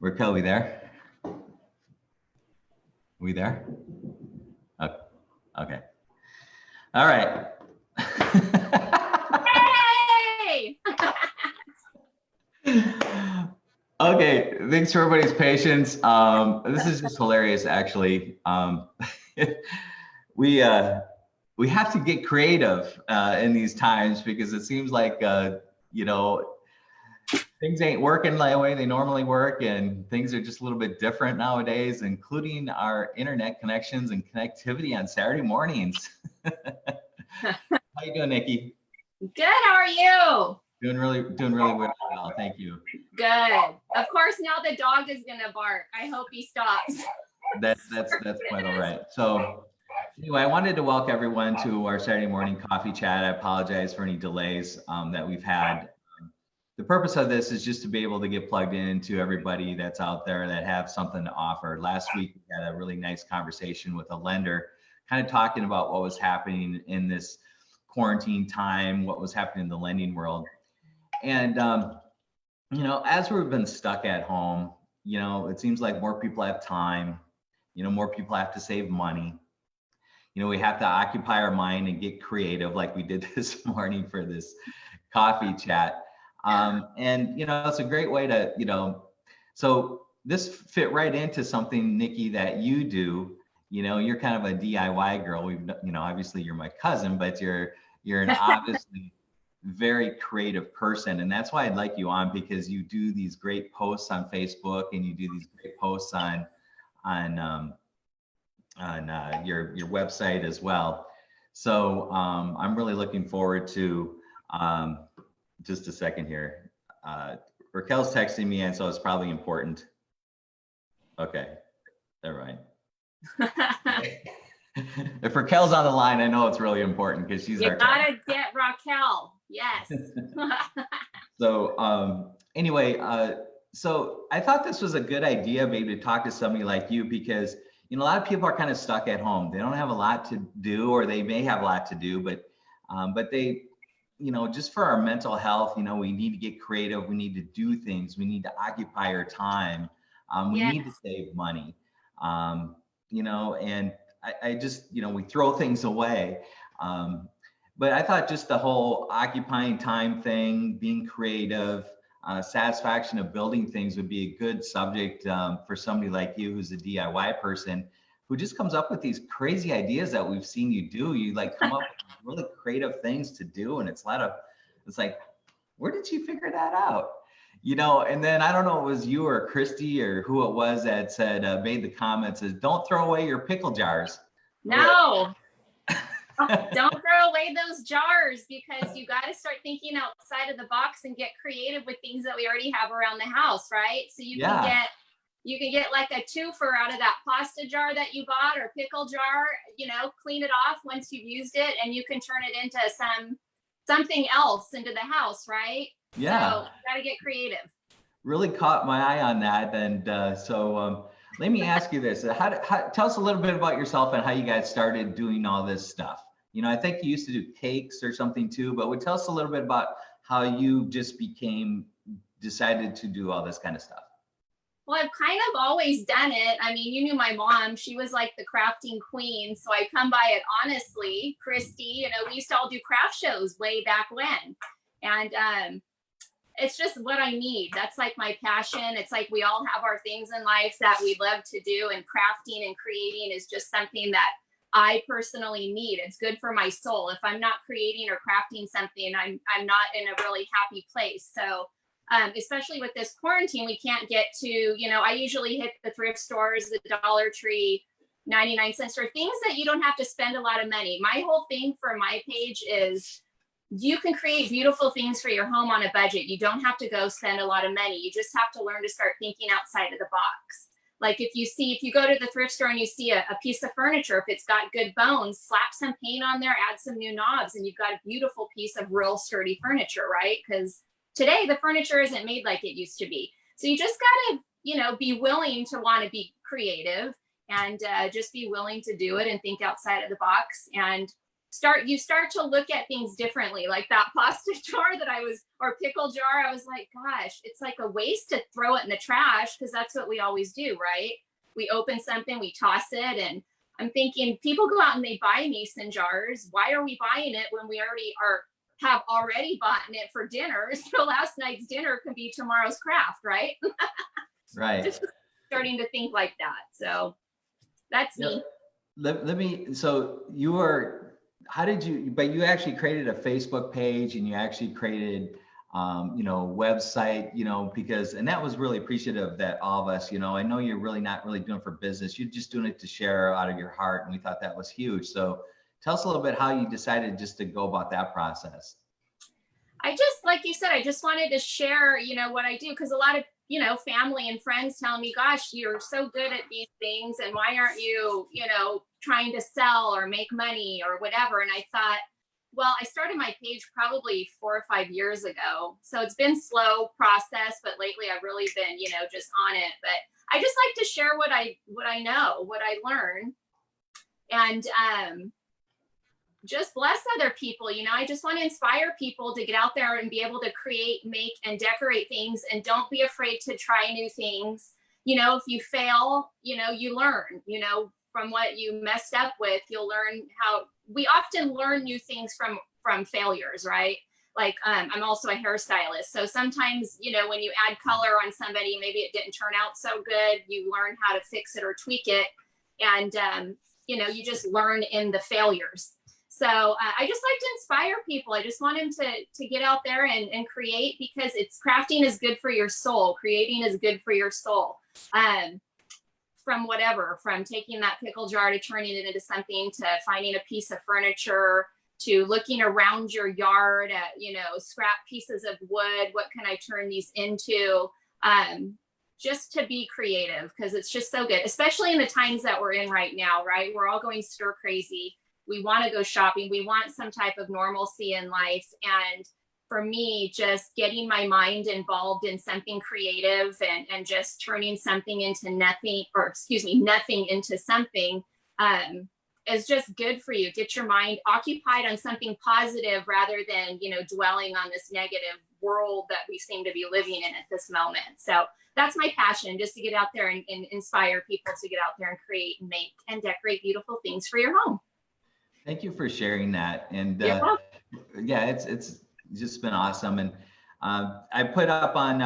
Raquel, we there? We there? Oh, okay. All right. Hey! Okay, thanks for everybody's patience. This is just hilarious, actually. We have to get creative in these times because it seems like you know, things ain't working the way they normally work, and things are just a little bit different nowadays, including our internet connections and connectivity on Saturday mornings. How you doing, Nikki? Good. How are you? Doing really well. Thank you. Good. Of course, now the dog is gonna bark. I hope he stops. That's quite all right. So anyway, I wanted to welcome everyone to our Saturday morning coffee chat. I apologize for any delays that we've had. The purpose of this is just to be able to get plugged into everybody that's out there that have something to offer. Last week, we had a really nice conversation with a lender, kind of talking about what was happening in this quarantine time, what was happening in the lending world. And, you know, as we've been stuck at home, you know, it seems like more people have time, you know, more people have to save money. You know, we have to occupy our mind and get creative like we did this morning for this coffee chat. And, you know, it's a great way to, you know, so this fit right into something, Nikki, that you do. You know, you're kind of a DIY girl. We've, you know, obviously you're my cousin, but you're an obviously very creative person. And that's why I'd like you on, because you do these great posts on Facebook and you do these great posts on your website as well. So I'm really looking forward to, just a second here. Raquel's texting me, and so it's probably important. Okay, all right. If Raquel's on the line, I know it's really important because she's our. You gotta get Raquel. Yes. So anyway, so I thought this was a good idea, maybe to talk to somebody like you, because you know a lot of people are kind of stuck at home. They don't have a lot to do, or they may have a lot to do, but they, you know, just for our mental health, you know, we need to get creative. We need to do things. We need to occupy our time. We need to save money, you know, and I just, you know, we throw things away. But I thought just the whole occupying time thing, being creative, satisfaction of building things would be a good subject for somebody like you who's a DIY person who just comes up with these crazy ideas that we've seen you do. You like come up with really creative things to do. And it's like, where did you figure that out? You know, and then I don't know, it was you or Christy or who it was that said, made the comment, says, don't throw away your pickle jars. No, don't throw away those jars, because you got to start thinking outside of the box and get creative with things that we already have around the house, right? So you can get like a twofer out of that pasta jar that you bought or pickle jar, you know, clean it off once you've used it, and you can turn it into something else into the house, right? Yeah. So you got to get creative. Really caught my eye on that. And so let me ask you this. Tell us a little bit about yourself and how you guys started doing all this stuff. You know, I think you used to do cakes or something too, but would tell us a little bit about how you just decided to do all this kind of stuff. Well, I've kind of always done it. I mean, you knew my mom, she was like the crafting queen. So I come by it honestly. Christy, you know, we used to all do craft shows way back when. And it's just what I need. That's like my passion. It's like we all have our things in life that we love to do, and crafting and creating is just something that I personally need. It's good for my soul. If I'm not creating or crafting something, I'm not in a really happy place. So especially with this quarantine, we can't get to, you know, I usually hit the thrift stores, the Dollar Tree, 99 cent store, things that you don't have to spend a lot of money. My whole thing for my page is you can create beautiful things for your home on a budget. You don't have to go spend a lot of money. You just have to learn to start thinking outside of the box. Like if you go to the thrift store and you see a piece of furniture, if it's got good bones, slap some paint on there, add some new knobs, and you've got a beautiful piece of real sturdy furniture, right? Because today the furniture isn't made like it used to be. So you just gotta, you know, be willing to want to be creative and just be willing to do it and think outside of the box. And you start to look at things differently. Like that pasta jar or pickle jar, I was like, gosh, it's like a waste to throw it in the trash, because that's what we always do, right? We open something, we toss it, and I'm thinking, people go out and they buy mason jars. Why are we buying it when we have already bought it for dinner? So last night's dinner can be tomorrow's craft, right? Right. Just starting to think like that. So that's me. Let me, so you actually created a Facebook page, and you actually created, website, and that was really appreciative that all of us, I know you're really not really doing it for business. You're just doing it to share out of your heart. And we thought that was huge. So tell us a little bit how you decided just to go about that process. Like you said, I just wanted to share, what I do, because a lot of, family and friends tell me, gosh, you're so good at these things, and why aren't you, trying to sell or make money or whatever? And I thought, well, I started my page probably 4 or 5 years ago. So it's been slow process, but lately I've really been, just on it. But I just like to share what I know, what I learn, and just bless other people. I just want to inspire people to get out there and be able to create, make, and decorate things, and don't be afraid to try new things. If you fail, you learn, from what you messed up with. You'll learn how. We often learn new things from failures, right? Like, I'm also a hairstylist. So sometimes, when you add color on somebody, maybe it didn't turn out so good, you learn how to fix it or tweak it. And, you just learn in the failures. So I just like to inspire people. I just want them to get out there and create, because crafting is good for your soul. Creating is good for your soul. From taking that pickle jar to turning it into something, to finding a piece of furniture, to looking around your yard at, scrap pieces of wood. What can I turn these into? Just to be creative, because it's just so good, especially in the times that we're in right now, right? We're all going stir crazy. We want to go shopping. We want some type of normalcy in life. And for me, just getting my mind involved in something creative and just turning something into nothing, nothing into something, is just good for you. Get your mind occupied on something positive, rather than, dwelling on this negative world that we seem to be living in at this moment. So that's my passion, just to get out there and inspire people to get out there and create and make and decorate beautiful things for your home. Thank you for sharing that. And it's just been awesome. And I put up on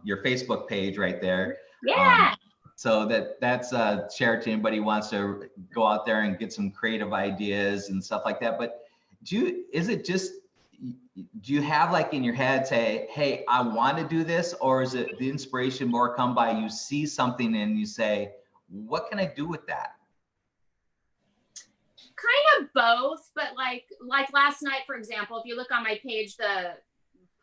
your Facebook page right there. Yeah. So that's shared to anybody who wants to go out there and get some creative ideas and stuff like that. But do you have, like, in your head, say, hey, I want to do this? Or is it the inspiration more come by, you see something and you say, what can I do with that? Kind of both, but like last night, for example, if you look on my page, the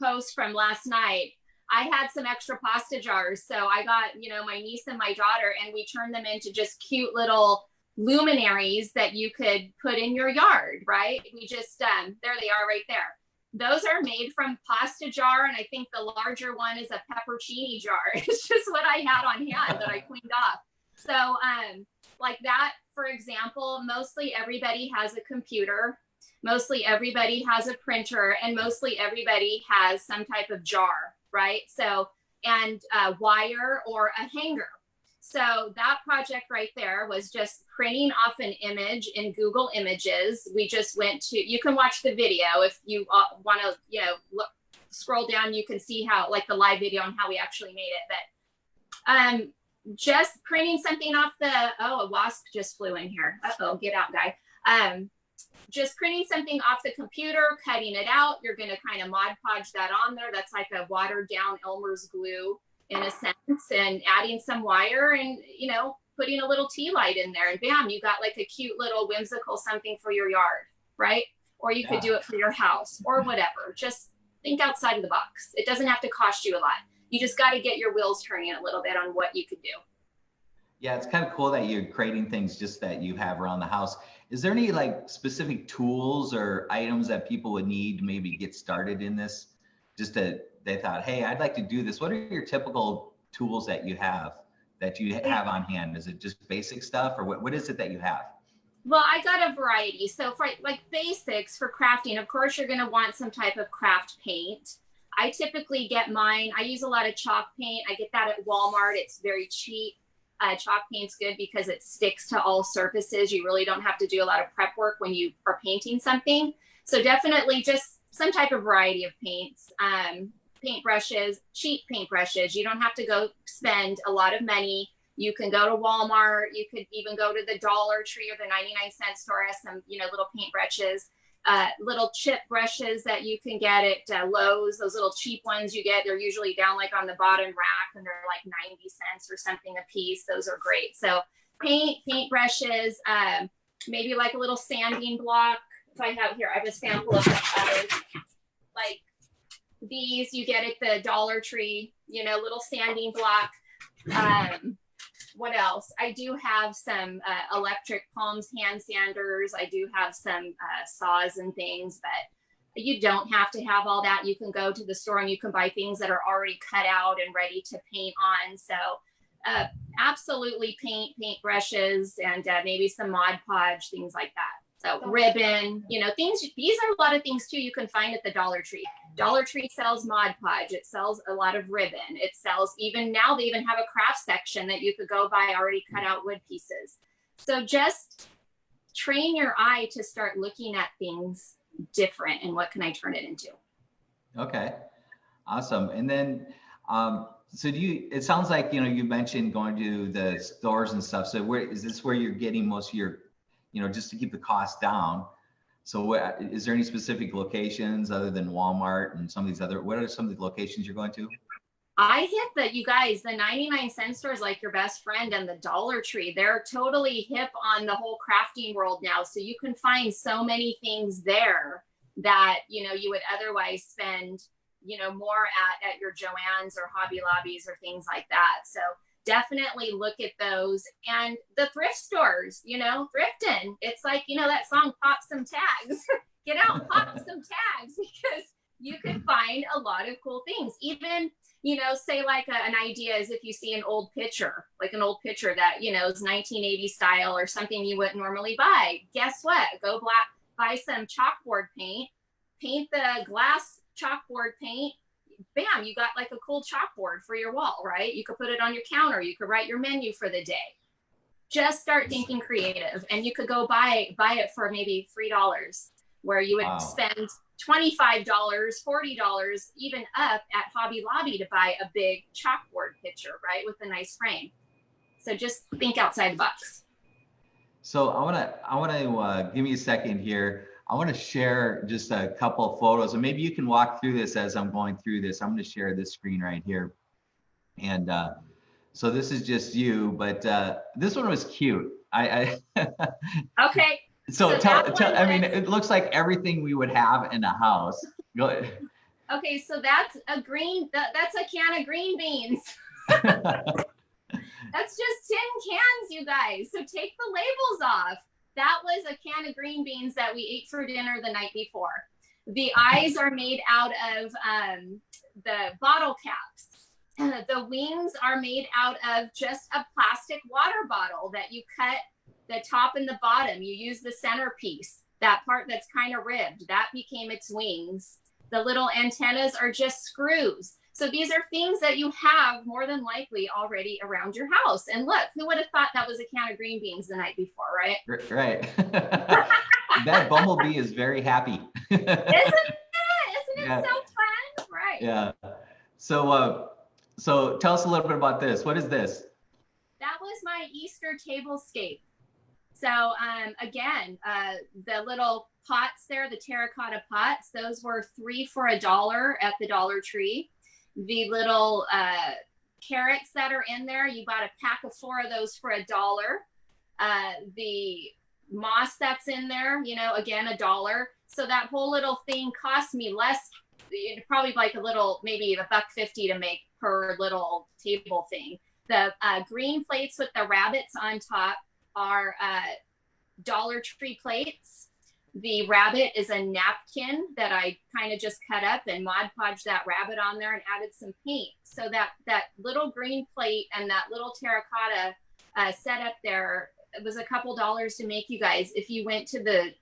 post from last night, I had some extra pasta jars. So I got, my niece and my daughter, and we turned them into just cute little luminaries that you could put in your yard, right? We just, there they are right there. Those are made from pasta jar, and I think the larger one is a peppercini jar. It's just what I had on hand that I cleaned off. So like that, for example, mostly everybody has a computer, mostly everybody has a printer, and mostly everybody has some type of jar, right? So, and a wire or a hanger. So that project right there was just printing off an image in Google Images. We just went to, you can watch the video if you want to, scroll down, you can see how, like, the live video on how we actually made it. But just printing something off a wasp just flew in here. Uh-oh, get out, guy. Just printing something off the computer, cutting it out. You're going to kind of Mod Podge that on there. That's like a watered down Elmer's glue in a sense, and adding some wire and, putting a little tea light in there, and bam, you got like a cute little whimsical something for your yard, right? Or you could do it for your house or whatever. Just think outside of the box. It doesn't have to cost you a lot. You just got to get your wheels turning a little bit on what you could do. Yeah, it's kind of cool that you're creating things just that you have around the house. Is there any, like, specific tools or items that people would need to maybe get started in this? They thought, hey, I'd like to do this. What are your typical tools that you have on hand? Is it just basic stuff, or what is it that you have? Well, I got a variety. So for like basics for crafting, of course, you're going to want some type of craft paint. I typically get mine. I use a lot of chalk paint. I get that at Walmart. It's very cheap. Chalk paint's good because it sticks to all surfaces. You really don't have to do a lot of prep work when you are painting something. So definitely just some type of variety of paints. Paint brushes, cheap paint brushes. You don't have to go spend a lot of money. You can go to Walmart. You could even go to the Dollar Tree or the 99-cent store, has some, little paint brushes, little chip brushes that you can get at Lowe's. Those little cheap ones you get, they're usually down like on the bottom rack and they're like 90 cents or something a piece. Those are great. So paint brushes, maybe like a little sanding block. If I have here, I have a sample of others. Like these you get at the Dollar Tree, little sanding block. What else? I do have some electric palms hand sanders. I do have some saws and things, but you don't have to have all that. You can go to the store and you can buy things that are already cut out and ready to paint on. So absolutely paint brushes, and maybe some Mod Podge, things like that. So ribbon, things, these are a lot of things too you can find at the Dollar Tree. Dollar Tree sells Mod Podge. It sells a lot of ribbon. It sells, even now they even have a craft section that you could go buy already cut out wood pieces. So just train your eye to start looking at things different and what can I turn it into. Okay, awesome. And then, so it sounds like, you mentioned going to the stores and stuff. So is this where you're getting most of your, just to keep the cost down? So is there any specific locations other than Walmart and some of these other, what are some of the locations you're going to? I hit you guys, the 99-cent store is like your best friend, and the Dollar Tree. They're totally hip on the whole crafting world now. So you can find so many things there that, you would otherwise spend, more at your Joann's or Hobby Lobbies or things like that. So definitely look at those, and the thrift stores, thrifting. It's like, that song, Pop Some Tags. Get out, pop some tags, because you can find a lot of cool things. Even, say like an idea is if you see an old picture, like an old picture that, is 1980 style or something you wouldn't normally buy. Guess what? Go buy some chalkboard paint the glass chalkboard paint. Bam, you got like a cool chalkboard for your wall, right? You could put it on your counter. You could write your menu for the day. Just start thinking creative, and you could go buy it for maybe $3, where you would spend $25, $40, even up at Hobby Lobby to buy a big chalkboard picture, right? With a nice frame. So just think outside the box. So I want to give me a second here. I want to share just a couple of photos, and maybe you can walk through this as I'm going through this. I'm going to share this screen right here. And so this is just you, but this one was cute. Okay. So tell, I mean, it looks like everything we would have in a house. Go ahead. Okay, so that's a can of green beans. That's just tin cans, you guys. So take the labels off. That was a can of green beans that we ate for dinner the night before. The eyes are made out of the bottle caps. The wings are made out of just a plastic water bottle that you cut the top and the bottom. You use the centerpiece, that part that's kind of ribbed. That became its wings. The little antennas are just screws. So these are things that you have more than likely already around your house. And look, who would have thought that was a can of green beans the night before, right? Right. That bumblebee is very happy. Isn't it? Isn't it so fun? Right. Yeah. So tell us a little bit about this. What is this? That was my Easter tablescape. So again, the little pots there, the terracotta pots, those were 3 for $1 at the Dollar Tree. The little carrots that are in there, you bought a pack of 4 of those for $1. The moss that's in there, again, $1. So that whole little thing cost me less, probably like a little, maybe $1.50 to make per little table thing. The green plates with the rabbits on top are Dollar Tree plates. The rabbit is a napkin that I kind of just cut up and Mod Podged that rabbit on there and added some paint. So that little green plate and that little terracotta setup there it was a couple dollars to make you guys. If you went to the,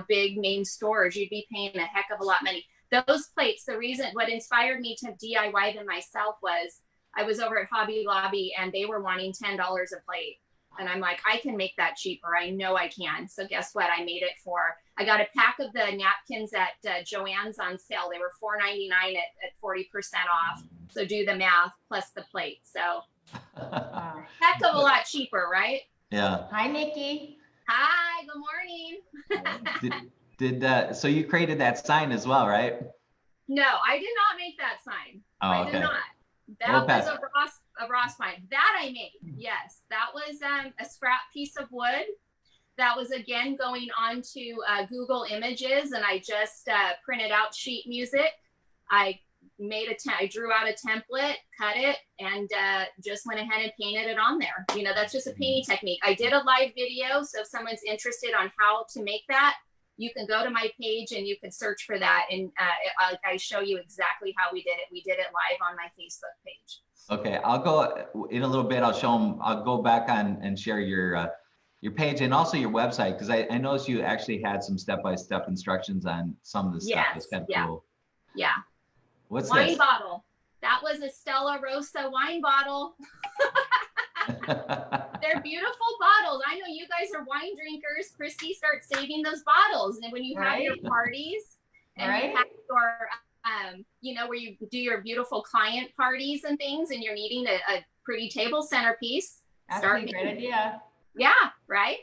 big name stores, you'd be paying a heck of a lot of money. Those plates, what inspired me to DIY them myself was I was over at Hobby Lobby and they were wanting $10 a plate. And I'm like, I can make that cheaper. I know I can. So guess what? I made it I got a pack of the napkins at Joann's on sale. They were $4.99 at 40% off. So do the math plus the plate. So heck of a lot cheaper, right? Yeah. Hi, Nikki. Hi, good morning. So you created that sign as well, right? No, I did not make that sign. Oh, I okay. did not. That was a Ross find. That I made. Yes, that was a scrap piece of wood. That was again going on to Google Images, and I just printed out sheet music. I drew out a template, cut it, and just went ahead and painted it on there. That's just a painting technique. I did a live video, so if someone's interested on how to make that, you can go to my page and you can search for that, and I show you exactly how we did it. We did it live on my Facebook page. Okay, I'll go in a little bit. I'll show them. I'll go back on and share your page and also your website, because I noticed you actually had some step-by-step instructions on some of the stuff. It's kind of cool. Yeah. What's wine this? Bottle. That was a Stella Rosa wine bottle. They're beautiful bottles. I know you guys are wine drinkers. Christy, start saving those bottles. And when you have your parties and you have your, where you do your beautiful client parties and things, and you're needing a pretty table centerpiece. That's a great idea. Yeah, right?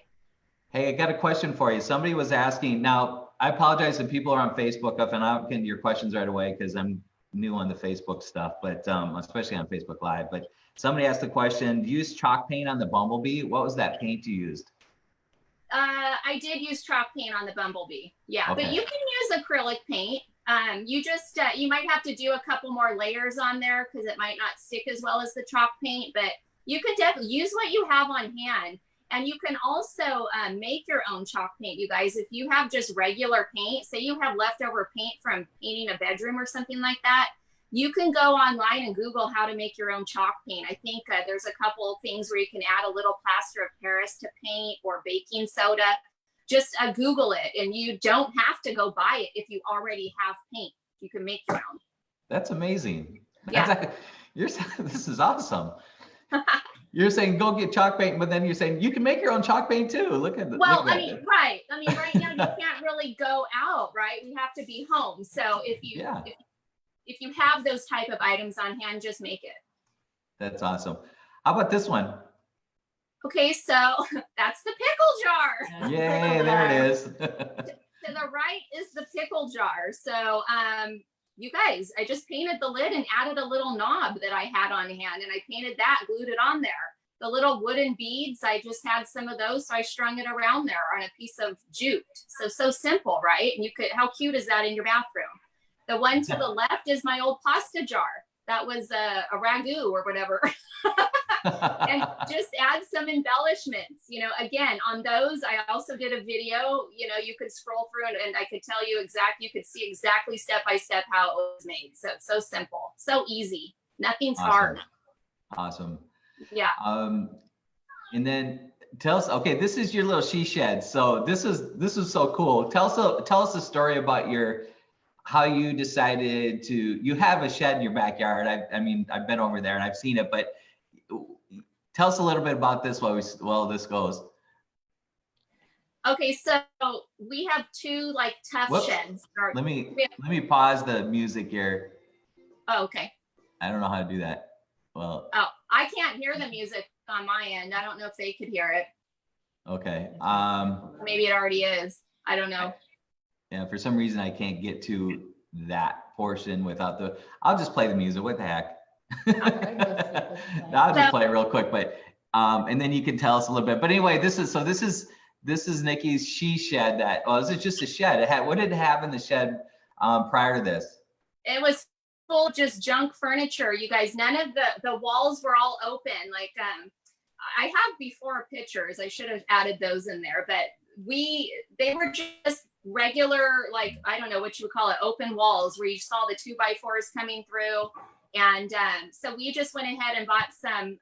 Hey, I got a question for you. Somebody was asking. Now, I apologize if people are on Facebook, and I'll get into your questions right away because I'm new on the Facebook stuff, but especially on Facebook Live. But somebody asked the question, do you use chalk paint on the Bumblebee? What was that paint you used? I did use chalk paint on the Bumblebee. Yeah, okay. But you can use acrylic paint. You just, you might have to do a couple more layers on there because it might not stick as well as the chalk paint, but you could definitely use what you have on hand. And you can also make your own chalk paint, you guys. If you have just regular paint, say you have leftover paint from painting a bedroom or something like that, you can go online and Google how to make your own chalk paint. I think there's a couple of things where you can add a little plaster of Paris to paint or baking soda. Just Google it, and you don't have to go buy it if you already have paint. You can make your own. That's amazing. Yeah. This is awesome. You're saying go get chalk paint, but then you're saying you can make your own chalk paint too. Look at Well, I mean, right. I mean, right now you can't really go out, right? We have to be home. So if you have those type of items on hand, just make it. That's awesome. How about this one? Okay, so that's the pickle jar. Yay, there it is. To the right is the pickle jar. So you guys, I just painted the lid and added a little knob that I had on hand, and I painted that, glued it on there. The little wooden beads, I just had some of those, so I strung it around there on a piece of jute. So simple, right? And how cute is that in your bathroom? The one to the left is my old pasta jar. That was a ragu or whatever. And just add some embellishments. Again, on those, I also did a video. You could scroll through it and I could tell you you could see exactly step by step how it was made. So it's so simple, so easy. Nothing's hard. Awesome. Yeah. And then tell us, okay, this is your little she shed. So this is so cool. Tell us a story about how you decided you have a shed in your backyard. I mean, I've been over there and I've seen it, but tell us a little bit about this while this goes. Okay, so we have two tough sheds. Let me pause the music here. Oh, okay. I don't know how to do that. Well. Oh, I can't hear the music on my end. I don't know if they could hear it. Okay. Maybe it already is. I don't know. Yeah, for some reason I can't get to that portion without I'll just play the music. What the heck? I'll just play it real quick, but and then you can tell us a little bit. But anyway, this is Nikki's she shed. Is it just a shed? What did it have in the shed prior to this? It was full of just junk furniture, you guys. None of the walls were all open. I have before pictures. I should have added those in there, but they were just regular, I don't know what you would call it, open walls where you saw the 2x4s coming through. And so we just went ahead and bought some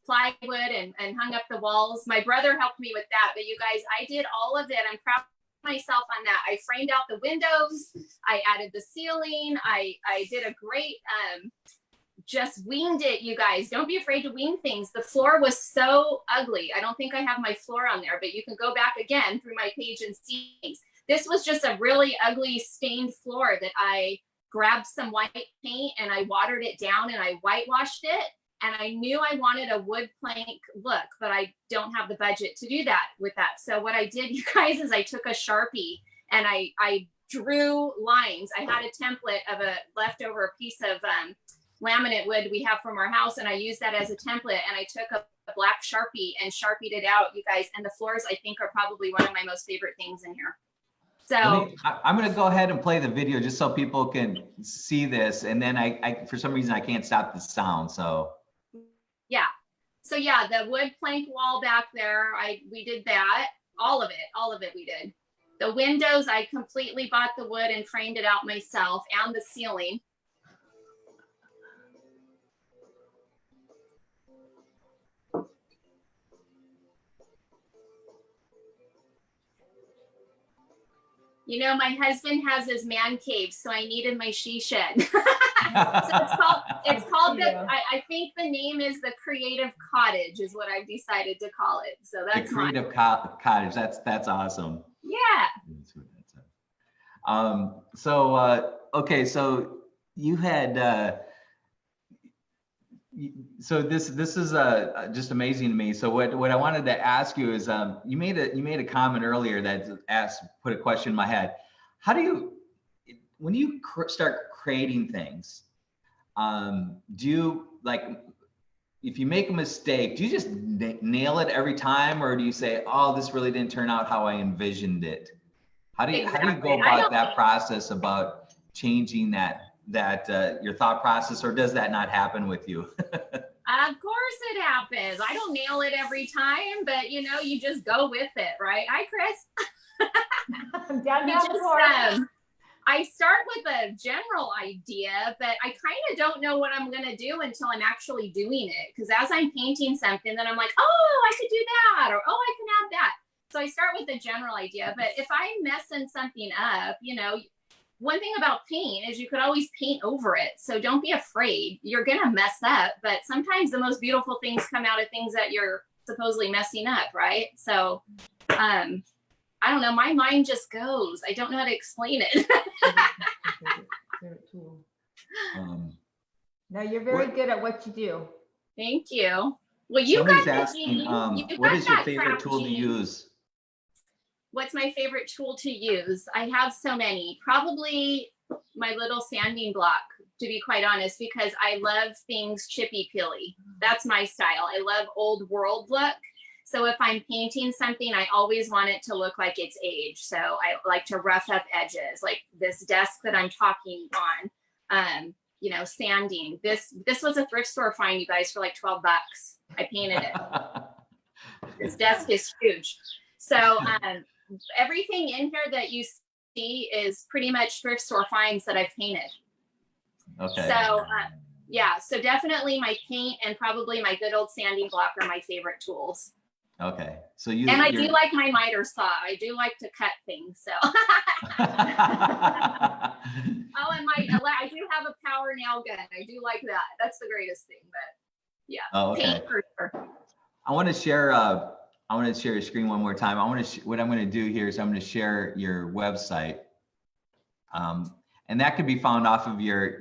plywood and hung up the walls. My brother helped me with that, but you guys, I did all of it. I'm proud of myself on that. I framed out the windows. I added the ceiling. I did a great, just winged it, you guys. Don't be afraid to wing things. The floor was so ugly. I don't think I have my floor on there, but you can go back again through my page and see things. This was just a really ugly stained floor that I grabbed some white paint and I watered it down and I whitewashed it. And I knew I wanted a wood plank look, but I don't have the budget to do that with that. So what I did, you guys, is I took a Sharpie and I drew lines. I had a template of a leftover piece of laminate wood we have from our house, and I used that as a template, and I took a black Sharpie and Sharpied it out, you guys. And the floors, I think, are probably one of my most favorite things in here. So I'm going to go ahead and play the video just so people can see this. And then I for some reason, I can't stop the sound. So yeah. So yeah, the wood plank wall back there, we did that. All of it we did. The windows, I completely bought the wood and framed it out myself, and the ceiling. You know, my husband has his man cave, so I needed my she shed. So it's called I think the name is the Creative Cottage is what I've decided to call it. So that's the Creative Cottage. That's awesome. Yeah. Okay, so you had so this is just amazing to me. So what I wanted to ask you is you made a comment earlier that put a question in my head. How do you, when you start creating things, do you, like, if you make a mistake, do you just nail it every time, or do you say, oh, this really didn't turn out how I envisioned it? How do you go about that process about changing that your thought process, or does that not happen with you? Of course it happens. I don't nail it every time, but you know, you just go with it, right? Hi, Chris. I start with a general idea, but I kind of don't know what I'm going to do until I'm actually doing it. Because as I'm painting something, then I'm like, oh, I could do that, or oh, I can add that. So I start with a general idea, but if I'm messing something up, you know, one thing about paint is you could always paint over it. So don't be afraid. You're going to mess up, but sometimes the most beautiful things come out of things that you're supposedly messing up, right? So, I don't know. My mind just goes. I don't know how to explain it. No, you're very good at what you do. Thank you. Well, you somebody's got asking, what is your favorite tool to use? What's my favorite tool to use? I have so many. Probably my little sanding block, to be quite honest, because I love things chippy peely. That's my style. I love old world look. So if I'm painting something, I always want it to look like it's aged. So I like to rough up edges, like this desk that I'm talking on. You know, sanding. This was a thrift store find, you guys, for like $12. I painted it. This desk is huge. So everything in here that you see is pretty much thrift store finds that I've painted. Okay. So yeah, so definitely my paint and probably my good old sanding block are my favorite tools. Okay. So I do like my miter saw. I do like to cut things. So oh, and I do have a power nail gun. I do like that. That's the greatest thing. But yeah. Oh, okay. Paint for sure. I want to share your screen one more time. What I'm going to do here is I'm going to share your website. And that could be found off of your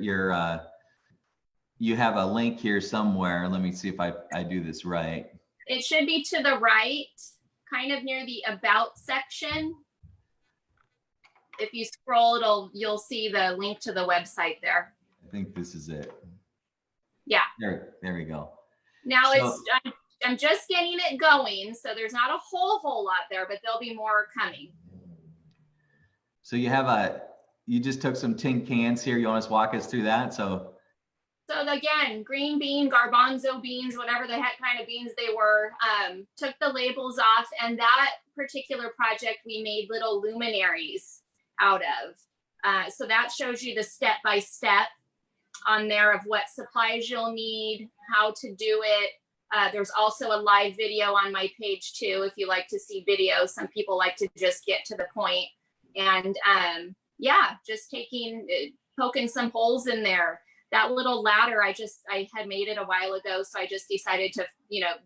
you have a link here somewhere. Let me see if I do this right. It should be to the right, kind of near the about section. If you scroll, you'll see the link to the website there. I think this is it. Yeah. There we go. Now I'm just getting it going, so there's not a whole lot there, but there'll be more coming. So you just took some tin cans here. You want us to walk us through that? So again, green bean, garbanzo beans, whatever the heck kind of beans they were, took the labels off, and that particular project we made little luminaries out of. So that shows you the step-by-step. on there of what supplies you'll need, how to do it. There's also a live video on my page too, if you like to see videos. Some people like to just get to the point. And yeah, just poking some holes in there. That little ladder, I had made it a while ago, so I just decided to,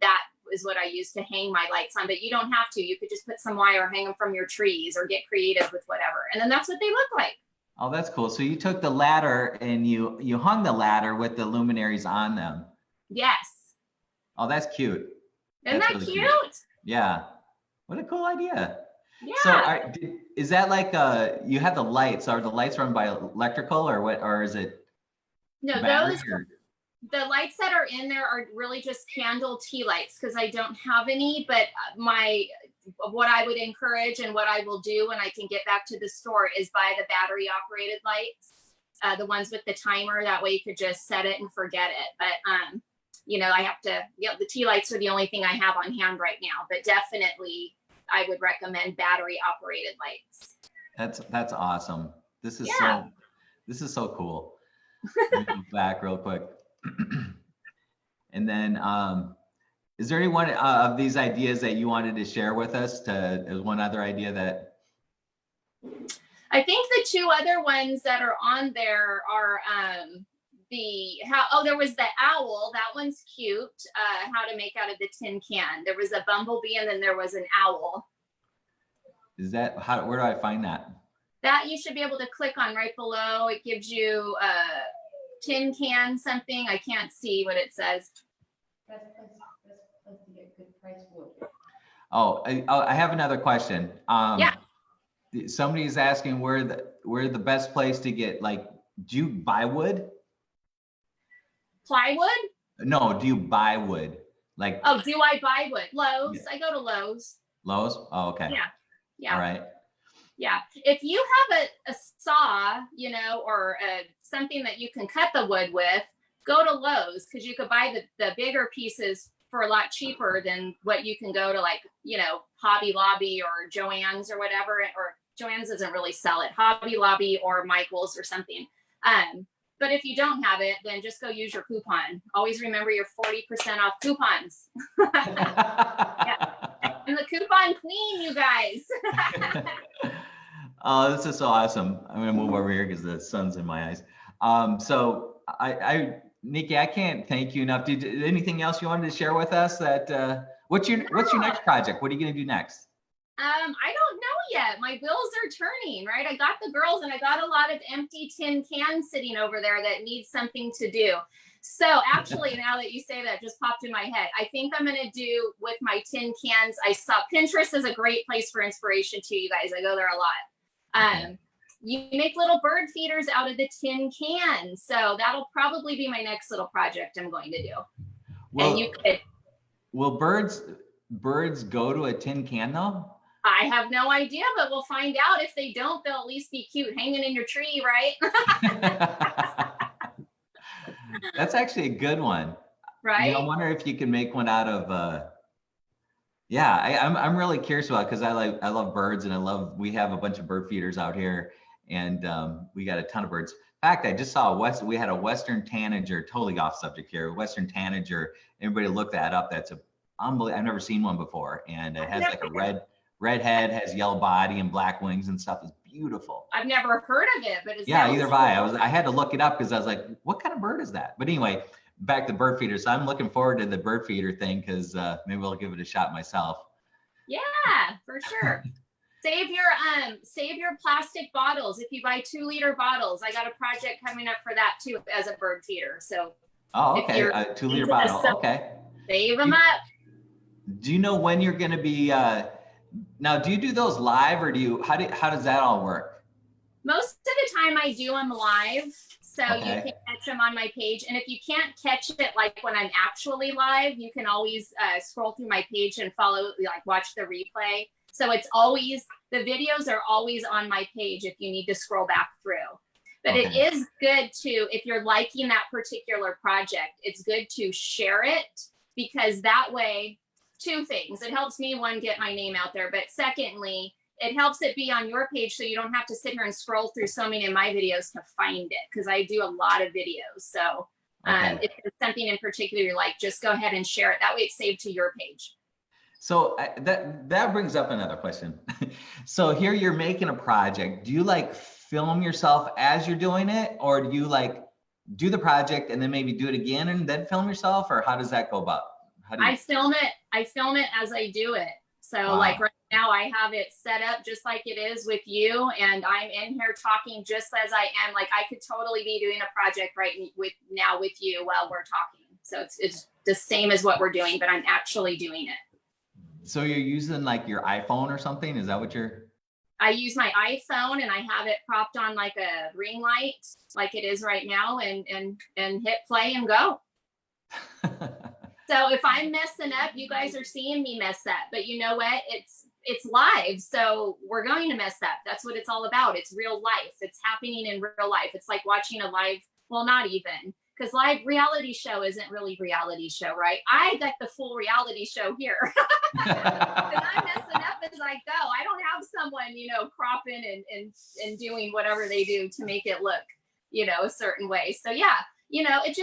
that is what I use to hang my lights on. But you don't have to. You could just put some wire, hang them from your trees, or get creative with whatever. And then that's what they look like. Oh, that's cool. So you took the ladder and you hung the ladder with the luminaries on them. Yes. Oh, that's cute. Isn't that really cute? Yeah. What a cool idea. Yeah. So is that like you have the lights? Are the lights run by electrical or what? Or is it? No, the lights that are in there are really just candle tea lights because I don't have any. But what I would encourage and what I will do when I can get back to the store is buy the battery operated lights, the ones with the timer. That way you could just set it and forget it. But I have to. The tea lights are the only thing I have on hand right now. But definitely, I would recommend battery operated lights. That's awesome. This is so cool. Let me go back real quick. And then is there any one of these ideas that you wanted to share with us? As one other idea that I think the two other ones that are on there are there was the owl. That one's cute. How to make out of the tin can. There was a bumblebee and then there was an owl. Is that where do I find that? That you should be able to click on right below. It gives you a tin can something. I can't see what it says. Oh, I have another question. Yeah. Somebody's asking where the best place to get, like, do you buy wood? Plywood? No, do you buy wood? Like, oh, do I buy wood? Lowe's. Yeah. I go to Lowe's. Lowe's? Oh, okay. Yeah. Yeah. All right. Yeah. If you have a saw, or something that you can cut the wood with, go to Lowe's because you could buy the bigger pieces for a lot cheaper than what you can go to, like, Hobby Lobby or Joann's or whatever. Or Joann's doesn't really sell it. Hobby Lobby or Michael's or something. But if you don't have it, then just go use your coupon. Always remember your 40% off coupons. Yeah. I'm the coupon queen, you guys. Oh, this is so awesome. I'm gonna move over here because the sun's in my eyes. So Nikki, I can't thank you enough. Anything else you wanted to share with us? What's your next project? What are you gonna do next? I don't know yet. My wheels are turning, right? I got the girls and I got a lot of empty tin cans sitting over there that need something to do. So actually, now that you say that, just popped in my head. I think I'm going to do with my tin cans. I saw Pinterest is a great place for inspiration too, you guys. I go there a lot. You make little bird feeders out of the tin cans. So that'll probably be my next little project I'm going to do. Well, and you could. Will birds go to a tin can though? I have no idea, but we'll find out. If they don't, they'll at least be cute hanging in your tree, right? That's actually a good one. Right. I wonder if you can make one out of I'm really curious about it because I love birds and we have a bunch of bird feeders out here and we got a ton of birds. In fact, I just saw we had a Western tanager, totally off subject here, Western tanager. Everybody look that up. That's unbelievable. I've never seen one before. And it has like a red head, has yellow body and black wings and stuff. It's beautiful. I've never heard of it, but either have I. I had to look it up because I was like, what kind of bird is that? But anyway, back to bird feeder. So I'm looking forward to the bird feeder thing because maybe I'll give it a shot myself. Yeah, for sure. Save your plastic bottles. If you buy 2-liter bottles, I got a project coming up for that too as a bird feeder. So okay, a 2-liter bottle. Okay. Save them up. Do you know when you're going to be now, do you do those live or how does that all work? Most of the time I do them live. So okay. You can catch them on my page. And if you can't catch it like when I'm actually live, you can always scroll through my page and watch the replay. So the videos are always on my page if you need to scroll back through. But okay. It is good if you're liking that particular project, it's good to share it because that way, 2 things. It helps me, one, get my name out there. But secondly, it helps it be on your page so you don't have to sit here and scroll through so many of my videos to find it, because I do a lot of videos. So if there's something in particular you like, just go ahead and share it. That way it's saved to your page. So that brings up another question. So here you're making a project. Do you like film yourself as you're doing it, or do you like do the project and then maybe do it again and then film yourself, or how does that go about? How do you... I film it as I do it. So like right now I have it set up just like it is with you, and I'm in here talking just as I am. Like I could totally be doing a project right with you while we're talking. So it's the same as what we're doing, but I'm actually doing it. So you're using like your iPhone or something? Is that what you're... I use my iPhone and I have it propped on like a ring light like it is right now, and hit play and go. So if I'm messing up, you guys are seeing me mess up, but you know what? It's live, so we're going to mess up. That's what it's all about. It's real life. It's happening in real life. It's like watching a live, well, not even, because live reality show isn't really reality show, right? I got the full reality show here. Because I'm messing up as I go. I don't have someone, cropping and doing whatever they do to make it look, a certain way. So yeah, it's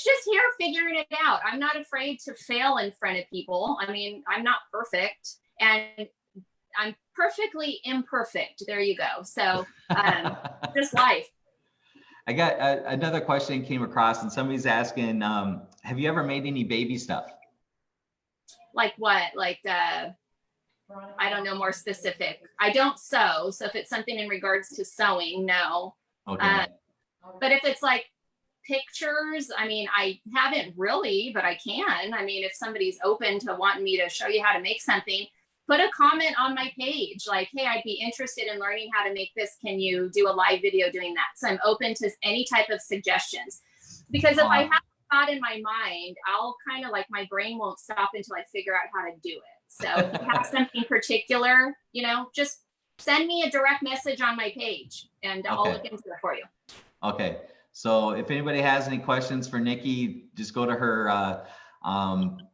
just here figuring it out. I'm not afraid to fail in front of people. I mean, I'm not perfect, and I'm perfectly imperfect. There you go. So just life. I got another question came across, and somebody's asking, have you ever made any baby stuff? Like what? Like, I don't know, more specific. I don't sew. So if it's something in regards to sewing, no. Okay. But if it's like pictures, I mean, I haven't really, but I can. I mean, if somebody's open to wanting me to show you how to make something, put a comment on my page like, hey, I'd be interested in learning how to make this. Can you do a live video doing that? So I'm open to any type of suggestions, because if I have a thought in my mind, I'll kind of like, my brain won't stop until I figure out how to do it. So if you have something particular, just send me a direct message on my page and I'll look into it for you. Okay. So if anybody has any questions for Nikki, just go to her,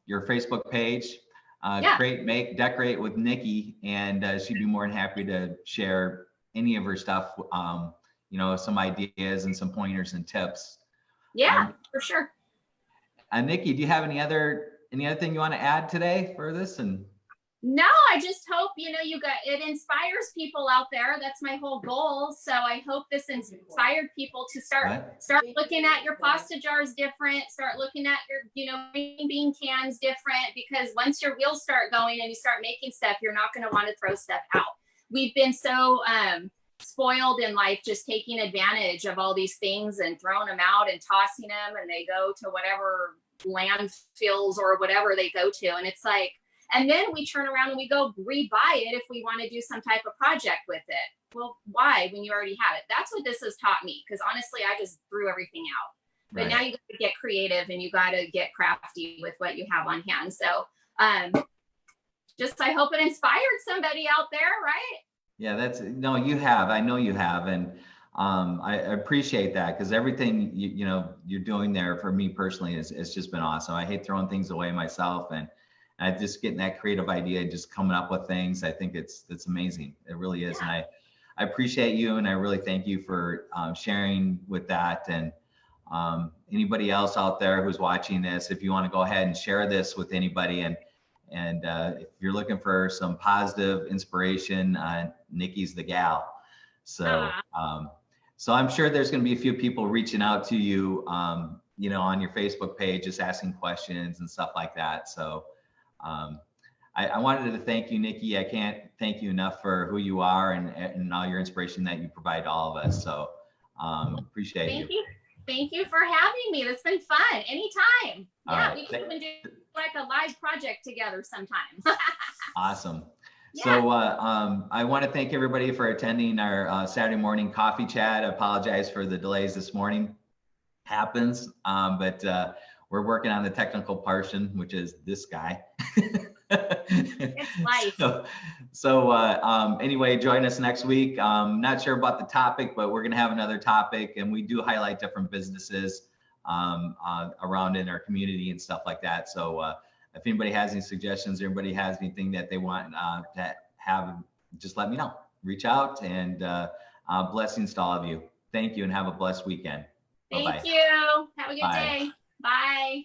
your Facebook page, decorate with Nikki, and she'd be more than happy to share any of her stuff, some ideas and some pointers and tips. Yeah, for sure. Nikki, do you have any other thing you want to add today for this? And no, I just hope, it inspires people out there. That's my whole goal. So I hope this inspired people to start looking at your pasta jars different, start looking at your, green bean cans different, because once your wheels start going and you start making stuff, you're not going to want to throw stuff out. We've been so spoiled in life, just taking advantage of all these things and throwing them out and tossing them, and they go to whatever landfills or whatever they go to. And it's like, and then we turn around and we go rebuy it if we want to do some type of project with it. Well, why, when you already have it? That's what this has taught me, because honestly, I just threw everything out. But now you got to get creative and you got to get crafty with what you have on hand. So I hope it inspired somebody out there, right? Yeah, you have. I know you have. And I appreciate that, because everything you're doing there for me personally has just been awesome. I hate throwing things away myself, and I just getting that creative idea and just coming up with things. I think it's amazing. It really is. And I appreciate you, and I really thank you for sharing with that. And anybody else out there who's watching this, if you want to go ahead and share this with anybody, and if you're looking for some positive inspiration, Nikki's the gal. So so I'm sure there's going to be a few people reaching out to you, on your Facebook page, just asking questions and stuff like that. So I wanted to thank you, Nikki. I can't thank you enough for who you are and all your inspiration that you provide to all of us. So appreciate you. Thank you for having me. That's been fun. Anytime. Yeah, we can even do like a live project together sometime. Awesome. Yeah. So I want to thank everybody for attending our Saturday morning coffee chat. I apologize for the delays this morning. Happens, but we're working on the technical portion, which is this guy. It's life. So anyway, join us next week. Not sure about the topic, but we're going to have another topic, and we do highlight different businesses around in our community and stuff like that. So if anybody has any suggestions, or anybody has anything that they want to have just let me know. Reach out, and blessings to all of you. Thank you, and have a blessed weekend. Thank Bye-bye. you. Have a good Bye. day. Bye.